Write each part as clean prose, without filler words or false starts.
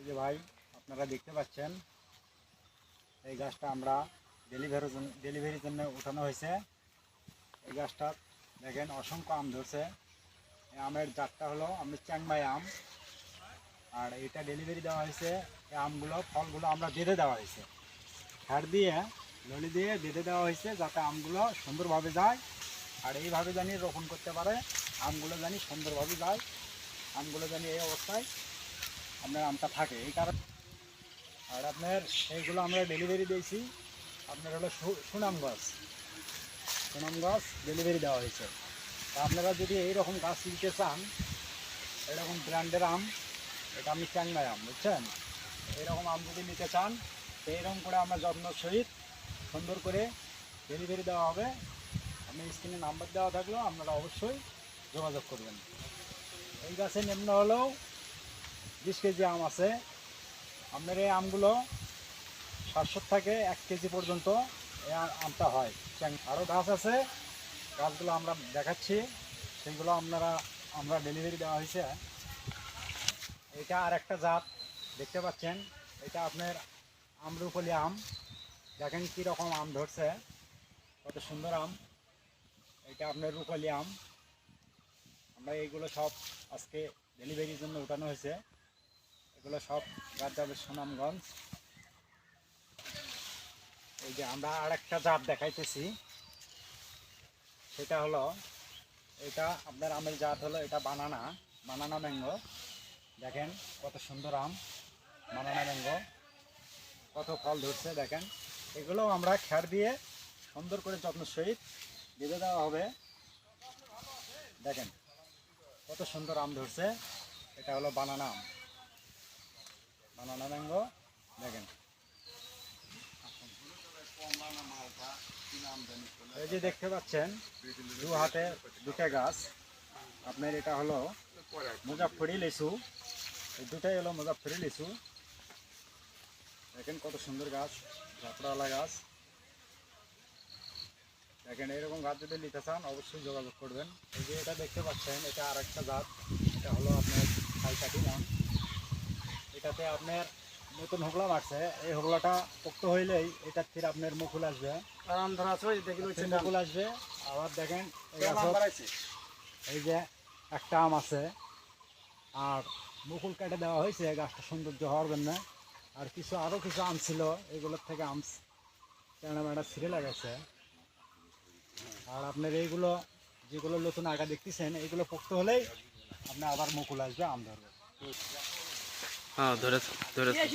যে ভাই আপনারা দেখতে পাচ্ছেন এই গাছটা আমরা ডেলিভারির জন্য উঠানো হয়েছে। এই গাছটা দেখেন অসংখ্য আম ধরছে। এই আমের জাতটা হলো আমাদের চ্যাংমাই আম। আর এটা ডেলিভারি দেওয়া হয়েছে। এই আমগুলো ফলগুলো আমরা বেঁধে দেওয়া হয়েছে, খ্যার দিয়ে ললি দিয়ে বেঁধে দেওয়া হয়েছে যাতে আমগুলো সুন্দরভাবে যায়। আর এইভাবে জানি রোপণ করতে পারে, আমগুলো জানি সুন্দরভাবে যায়, আমগুলো জানি এই অবস্থায় আপনার আমটা থাকে এই কারণে। আর আপনার এইগুলো আমরা ডেলিভারি দিয়েছি আপনার হলো সুনামগঞ্জ ডেলিভারি দেওয়া হয়েছে। তা আপনারা যদি এইরকম গাছ নিতে চান, এরকম ব্র্যান্ডের আম, এটা আমি চ্যাংমাই আম, বুঝছেন? এইরকম আম যদি নিতে চান তো এইরকম করে আমরা যত্ন সহিত সুন্দর করে ডেলিভারি দেওয়া হবে। আপনি স্ক্রিনে নাম্বার দেওয়া থাকলেও আপনারা অবশ্যই যোগাযোগ করবেন। এই গাছে নিম্ন হলেও 20 কেজি আম আছে। আপনার এই আমগুলো 700 থেকে 1 কেজি পর্যন্ত এই আমটা হয়। আরও গাছ আছে, গাছগুলো আমরা দেখাচ্ছি, সেগুলো আমরা ডেলিভারি দেওয়া হয়েছে। এটা আর একটা জাত দেখতে পাচ্ছেন, এটা আপনার আম্রপালি আম। দেখেন কীরকম আম ধরছে, কত সুন্দর আম। এটা আপনার রূপালি আম। আমরা এইগুলো সব আজকে ডেলিভারির জন্য উঠানো হয়েছে। এগুলো সব গাছ যাবে সুনামগঞ্জ। এই যে আমরা আর একটা জাত দেখাইতেছি, সেটা হলো এটা আপনার আমের জাত হলো এটা বানানা ম্যাঙ্গো। দেখেন কত সুন্দর আম, বানানা ম্যাঙ্গো, কত ফল ধরছে দেখেন। এগুলো আমরা খ্যার দিয়ে সুন্দর করে যত্ন সহিত বেঁধে দেওয়া হবে। দেখেন কত সুন্দর আম ধরছে। এটা হলো বানানা ম্যাঙ্গো। দেখেন এই যে দেখতে পাচ্ছেন দু হাতে দুটা গাছ আপনার। এটা হলো মুজাফফরি লিচু, এই দুটাই হলো মুজাফফরি লিচু। দেখেন কত সুন্দর গাছ, ঝাপড়াওয়ালা গাছ। দেখেন এইরকম গাছ যদি নিতে চান অবশ্যই যোগাযোগ করবেন। এই যে এটা দেখতে পাচ্ছেন এটা আর একটা জাত, এটা হলো আপনার খাইকাঠি আম। এটাতে আপনার নতুন হোগলা মারছে, এই হোগলাটা পোক্ত হইলেই এটার থেকে আপনার মুকুল আসবে, মুকুল আসবে। আবার দেখেন এই যে একটা আম আছে আর মুকুল কেটে দেওয়া হয়েছে গাছটা সৌন্দর্য হওয়ার জন্য। আর আরও কিছু আম ছিল, এগুলোর থেকে আম টেঁড়া ছিঁড়ে লাগাইছে। আর আপনার এইগুলো যেগুলো নতুন আগা দেখতেছেন এগুলো পোক্ত হলেই আপনার আবার মুকুল আসবে, আম ধরবে। হ্যাঁ ধরে এই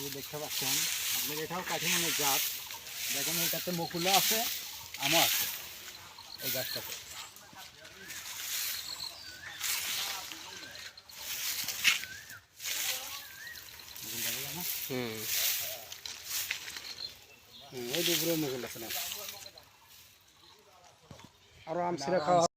যে দেখতে পাচ্ছেন আপনার এটাও কাঠিমানের জাত। দেখেন এটাতে মুকুলও আছে, আমও আছে এই গাছটাতে। ওই দুপুরে মুকুল আছে না, আরো আম ছিঁড়ে খাওয়া